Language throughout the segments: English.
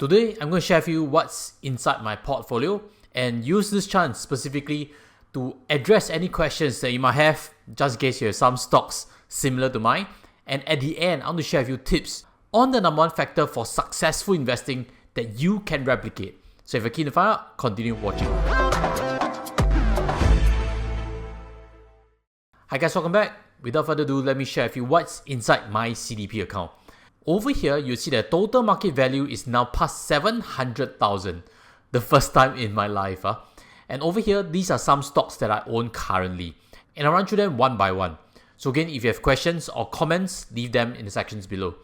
Today, I'm going to share with you what's inside my portfolio and use this chance specifically to address any questions that you might have, just in case you have some stocks similar to mine. And at the end, I want to share with you tips on the number one factor for successful investing that you can replicate. So if you're keen to find out, continue watching. Hi guys, welcome back. Without further ado, let me share with you what's inside my CDP account. Over here, you see that total market value is now past 700,000. The first time in my life. And over here, these are some stocks that I own currently. And I'll run through them one by one. So again, if you have questions or comments, leave them in the sections below.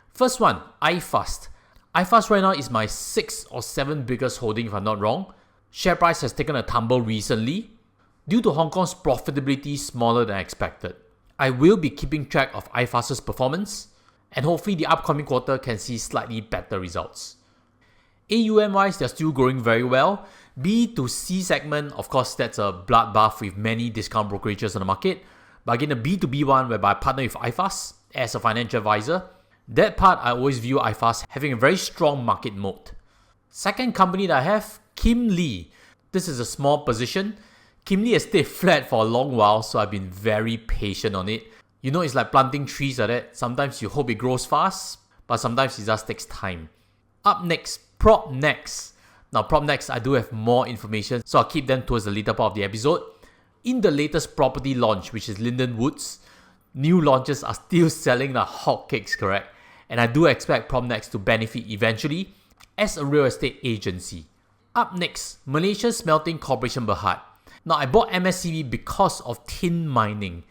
First one, iFast. iFast right now is my 6th or 7th biggest holding if I'm not wrong. Share price has taken a tumble recently due to Hong Kong's profitability smaller than expected. I will be keeping track of iFast's performance and hopefully the upcoming quarter can see slightly better results. AUM wise, they're still growing very well. B2C segment, of course, that's a bloodbath with many discount brokerages on the market. But again, the B2B one, whereby I partner with iFast as a financial advisor, that part I always view iFast having a very strong market moat. Second company that I have, Kim Lee. This is a small position. Kim Lee has stayed flat for a long while, so I've been very patient on it. You know, it's like planting trees like that. Sometimes you hope it grows fast, but sometimes it just takes time. Up next, Propnex. Now, Propnex, I do have more information, so I'll keep them towards the later part of the episode. In the latest property launch, which is Linden Woods, new launches are still selling like hotcakes, correct? And I do expect Propnex to benefit eventually as a real estate agency. Up next, Malaysia Smelting Corporation Berhad. Now, I bought MSCB because of tin mining.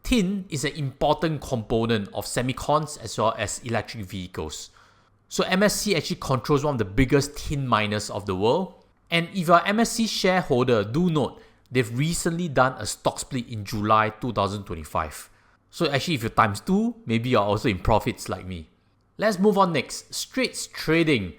Tin is an important component of semicons as well as electric vehicles. So MSC actually controls one of the biggest tin miners of the world. And if you're an MSC shareholder, do note, they've recently done a stock split in July 2025. So actually if you're times 2, maybe you're also in profits like me. Let's move on next. Straits Trading.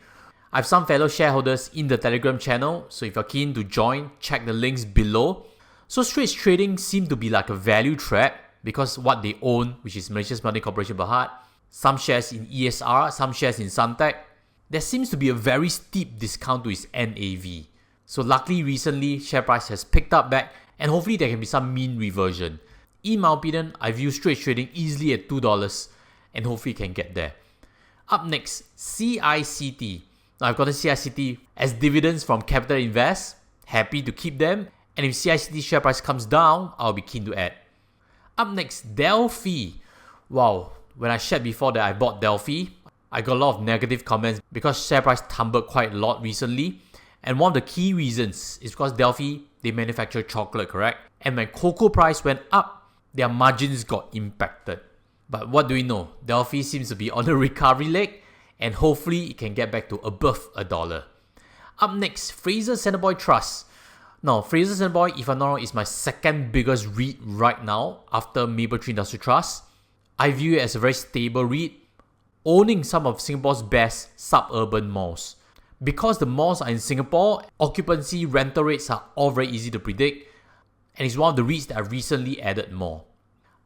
I have some fellow shareholders in the Telegram channel, so if you're keen to join, check the links below. So Straits Trading seem to be like a value trap because what they own, which is Malaysia Smelting Corporation Berhad, some shares in ESR, some shares in Suntec, there seems to be a very steep discount to its NAV. So luckily recently, share price has picked up back and hopefully there can be some mean reversion. In my opinion, I view Straits Trading easily at $2 and hopefully can get there. Up next, CICT. Now I've gotten CICT as dividends from Capital Invest, happy to keep them, and if CICT share price comes down, I'll be keen to add. Up next, Delphi. Wow, when I shared before that I bought Delphi, I got a lot of negative comments because share price tumbled quite a lot recently. And one of the key reasons is because Delphi, they manufacture chocolate, correct? And when cocoa price went up, their margins got impacted. But what do we know? Delphi seems to be on a recovery leg and hopefully it can get back to above $1. Up next, Fraser Centerboy Trust. Now, Fraser Centerboy, if I'm not wrong, is my second biggest REIT right now after Mapletree Industrial Trust. I view it as a very stable REIT, owning some of Singapore's best suburban malls. Because the malls are in Singapore, occupancy, rental rates are all very easy to predict, and it's one of the REITs that I've recently added more.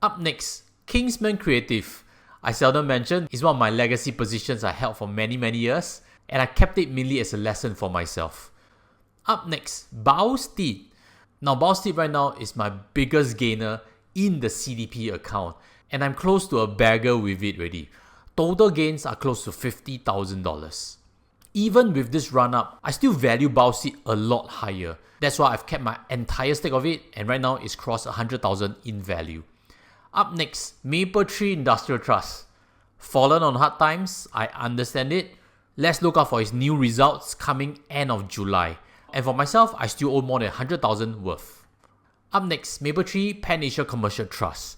Up next, Kingsman Creative. I seldom mention, it's one of my legacy positions I held for many years, and I kept it mainly as a lesson for myself. Up next, Baosteed. Now Baosteed right now is my biggest gainer in the CDP account, and I'm close to a bagger with it already. Total gains are close to $50,000. Even with this run up, I still value Baosteed a lot higher. That's why I've kept my entire stake of it, and right now it's crossed 100,000 in value. Up next, Mapletree Industrial Trust. Fallen on hard times, I understand it. Let's look out for its new results coming end of July. And for myself, I still own more than 100,000 worth. Up next, Mapletree Pan Asia Commercial Trust.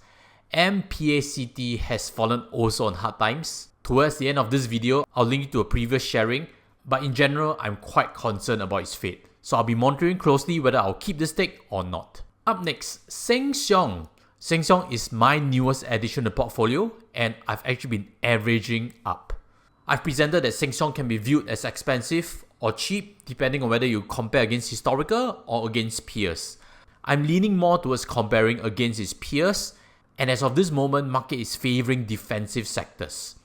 MPACT has fallen also on hard times. Towards the end of this video, I'll link you to a previous sharing. But in general, I'm quite concerned about its fate. So I'll be monitoring closely whether I'll keep the stake or not. Up next, Sheng Siong. Sheng Siong is my newest addition to the portfolio and I've actually been averaging up. I've presented that Sheng Siong can be viewed as expensive or cheap depending on whether you compare against historical or against peers. I'm leaning more towards comparing against its peers, and as of this moment, market is favoring defensive sectors.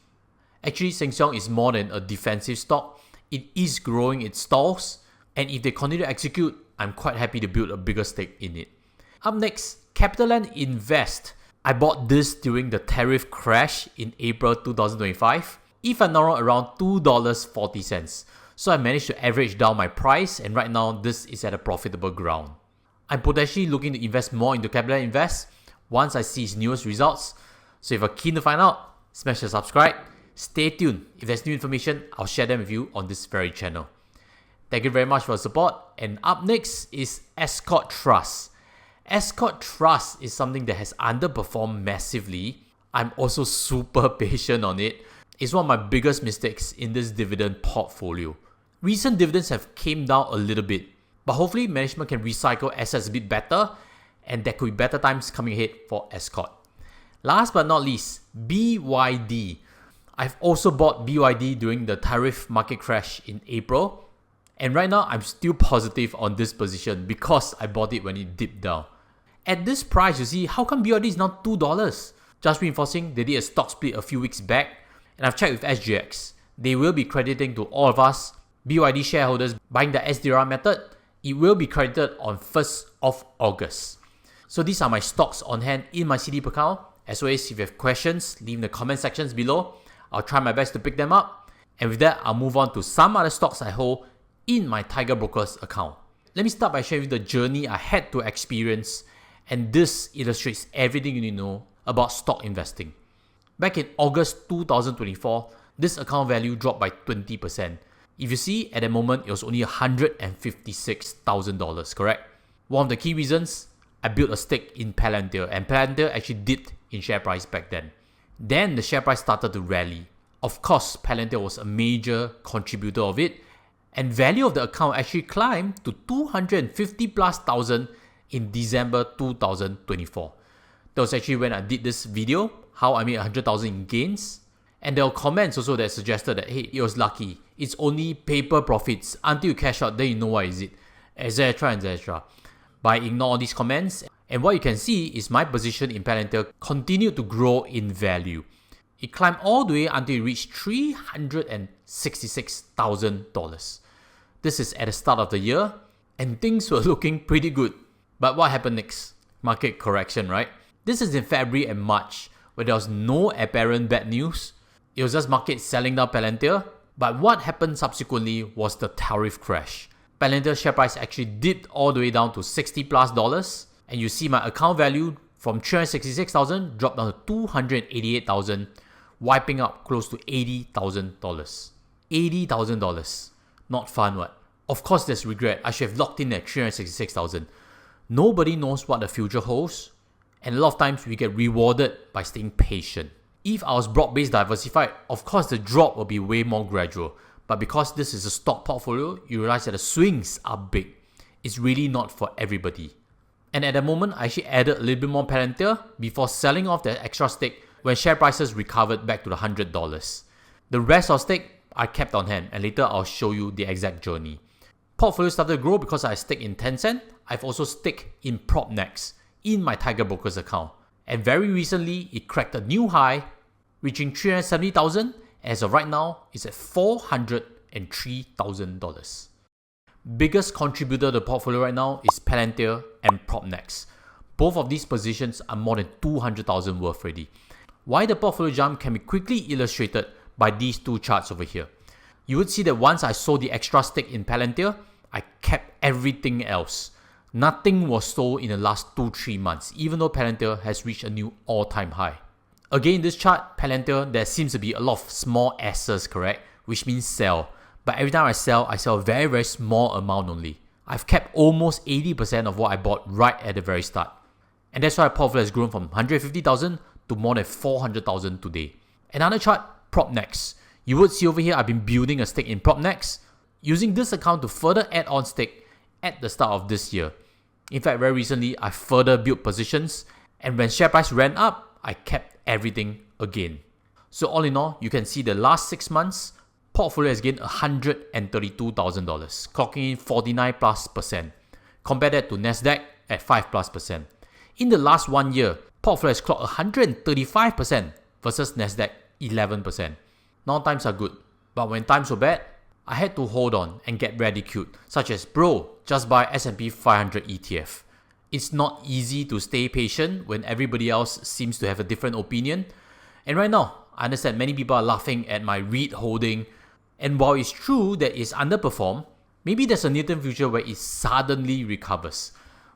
Actually, Sheng Siong is more than a defensive stock. It is growing its stalls, and if they continue to execute, I'm quite happy to build a bigger stake in it. Up next, CapitaLand Invest. I bought this during the tariff crash in April 2025, if I'm not wrong, around $2.40. So I managed to average down my price, and right now this is at a profitable ground. I'm potentially looking to invest more into CapitaLand Invest once I see its newest results. So if you're keen to find out, smash the subscribe. Stay tuned. If there's new information, I'll share them with you on this very channel. Thank you very much for your support. And up next is Escort Trust. Escort Trust is something that has underperformed massively. I'm also super patient on it. It's one of my biggest mistakes in this dividend portfolio. Recent dividends have came down a little bit, but hopefully management can recycle assets a bit better, and there could be better times coming ahead for Escort. Last but not least, BYD. I've also bought BYD during the tariff market crash in April, and right now I'm still positive on this position because I bought it when it dipped down. At this price, you see, how come BYD is now $2? Just reinforcing, they did a stock split a few weeks back, and I've checked with SGX. They will be crediting to all of us, BYD shareholders, buying the SDR method. It will be credited on 1st of August. So these are my stocks on hand in my CDP account. As always, if you have questions, leave in the comment sections below. I'll try my best to pick them up. And with that, I'll move on to some other stocks I hold in my Tiger Brokers account. Let me start by sharing you the journey I had to experience, and this illustrates everything you need to know about stock investing. Back in August 2024, this account value dropped by 20%. If you see, at that moment, it was only $156,000, correct? One of the key reasons, I built a stake in Palantir, and Palantir actually dipped in share price back then. Then the share price started to rally. Of course, Palantir was a major contributor of it, and value of the account actually climbed to 250 plus thousand in December 2024. That was actually when I did this video, how I made 100,000 in gains. And there were comments also that suggested that, hey, it was lucky. It's only paper profits. Until you cash out, then you know what is it, etc, etc. But I ignore all these comments, and what you can see is my position in Palantir continued to grow in value. It climbed all the way until it reached $366,000. This is at the start of the year, and things were looking pretty good. But what happened next? Market correction, right? This is in February and March, where there was no apparent bad news. It was just market selling down Palantir. But what happened subsequently was the tariff crash. Palantir share price actually dipped all the way down to $60 plus, and you see my account value from $366,000 dropped down to $288,000, wiping out close to $80,000. $80,000. Not fun, what? Of course there's regret. I should have locked in at $366,000. Nobody knows what the future holds, and a lot of times we get rewarded by staying patient. If I was broad-based diversified, of course the drop will be way more gradual. But because this is a stock portfolio, you realize that the swings are big. It's really not for everybody. And at the moment, I actually added a little bit more Palantir before selling off the extra stake when share prices recovered back to the $100. The rest of stake I kept on hand, and later I'll show you the exact journey. Portfolio started to grow because I stake in Tencent. I've also staked in Propnex in my Tiger Brokers account. And very recently, it cracked a new high, reaching $370,000. As of right now, it's at $403,000. Biggest contributor to the portfolio right now is Palantir and Propnex. Both of these positions are more than $200,000 worth already. Why the portfolio jump can be quickly illustrated by these two charts over here. You would see that once I sold the extra stake in Palantir, I kept everything else. Nothing was sold in the last 2-3 months, even though Palantir has reached a new all-time high. Again, in this chart, Palantir, there seems to be a lot of small S's, correct? Which means sell. But every time I sell a very, very small amount only. I've kept almost 80% of what I bought right at the very start. And that's why my portfolio has grown from 150,000 to more than 400,000 today. Another chart, Propnex. You would see over here, I've been building a stake in Propnex, using this account to further add on stake at the start of this year. In fact, very recently, I further built positions, and when share price ran up, I kept everything again. So all in all, you can see the last 6 months, portfolio has gained $132,000, clocking in 49+%. Compare that to Nasdaq at 5+%. In the last 1 year, portfolio has clocked 135% versus Nasdaq 11%. Now times are good, but when times were bad, I had to hold on and get ridiculed, such as, bro, just buy S&P 500 ETF. It's not easy to stay patient when everybody else seems to have a different opinion. And right now, I understand many people are laughing at my REIT holding. And while it's true that it's underperformed, maybe there's a near-term future where it suddenly recovers.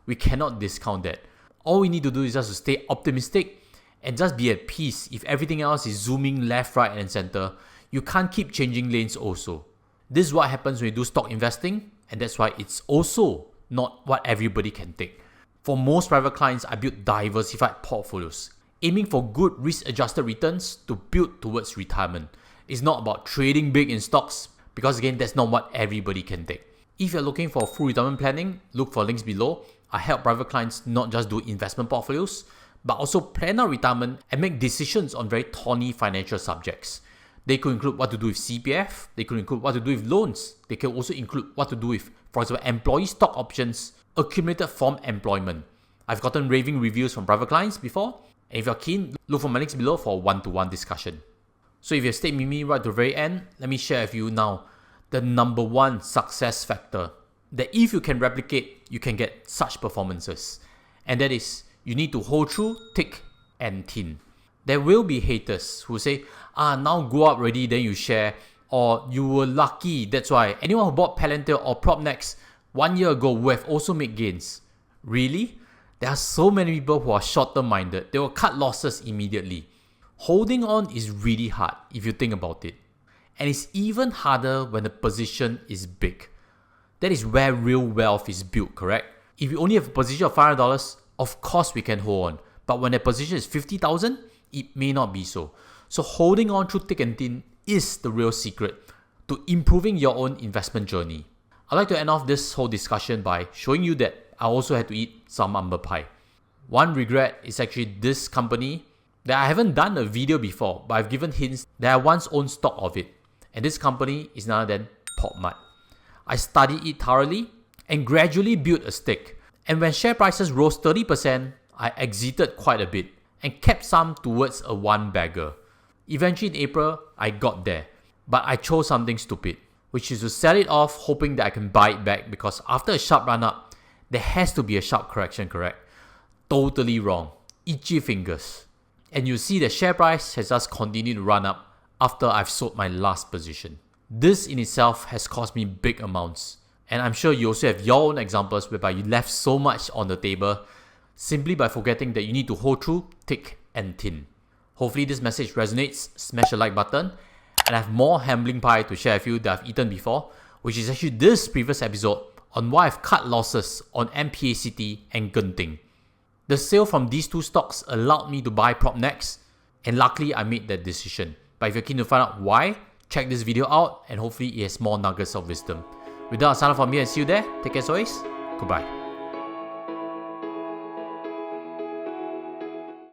We cannot discount that. All we need to do is just to stay optimistic and just be at peace. If everything else is zooming left, right, and center, you can't keep changing lanes also. This is what happens when you do stock investing, and that's why it's also not what everybody can take. For most private clients, I build diversified portfolios, aiming for good risk-adjusted returns to build towards retirement. It's not about trading big in stocks, because again, that's not what everybody can take. If you're looking for full retirement planning, look for links below. I help private clients not just do investment portfolios, but also plan out retirement and make decisions on very thorny financial subjects. They could include what to do with CPF, they could include what to do with loans, they can also include what to do with, for example, employee stock options accumulated from employment. I've gotten raving reviews from private clients before, and if you're keen, look for my links below for a one-to-one discussion. So if you've stayed with me right to the very end, let me share with you now the number one success factor that if you can replicate, you can get such performances. And that is, you need to hold through thick and thin. There will be haters who say, now go up already, then you share, or you were lucky, that's why. Anyone who bought Palantir or Propnex 1 year ago will have also made gains. Really? There are so many people who are short-term minded. They will cut losses immediately. Holding on is really hard if you think about it. And it's even harder when the position is big. That is where real wealth is built, correct? If you only have a position of $500, of course we can hold on. But when the position is $50,000, it may not be so. So holding on through thick and thin is the real secret to improving your own investment journey. I'd like to end off this whole discussion by showing you that I also had to eat some umber pie. One regret is actually this company that I haven't done a video before, but I've given hints that I once owned stock of it. And this company is none other than PopMart. I studied it thoroughly and gradually built a stake. And when share prices rose 30%, I exited quite a bit and kept some towards a one-bagger. Eventually in April, I got there. But I chose something stupid, which is to sell it off hoping that I can buy it back, because after a sharp run-up, there has to be a sharp correction, correct? Totally wrong. Itchy fingers. And you see the share price has just continued to run up after I've sold my last position. This in itself has cost me big amounts. And I'm sure you also have your own examples whereby you left so much on the table simply by forgetting that you need to hold through thick and thin. Hopefully this message resonates. Smash the like button. And I have more humbling pie to share with you that I've eaten before, which is actually this previous episode on why I've cut losses on MPACT and Genting. The sale from these two stocks allowed me to buy Propnex, and luckily I made that decision. But if you're keen to find out why, check this video out and hopefully it has more nuggets of wisdom. With that, I'll sign off from here and see you there. Take care as always. Goodbye.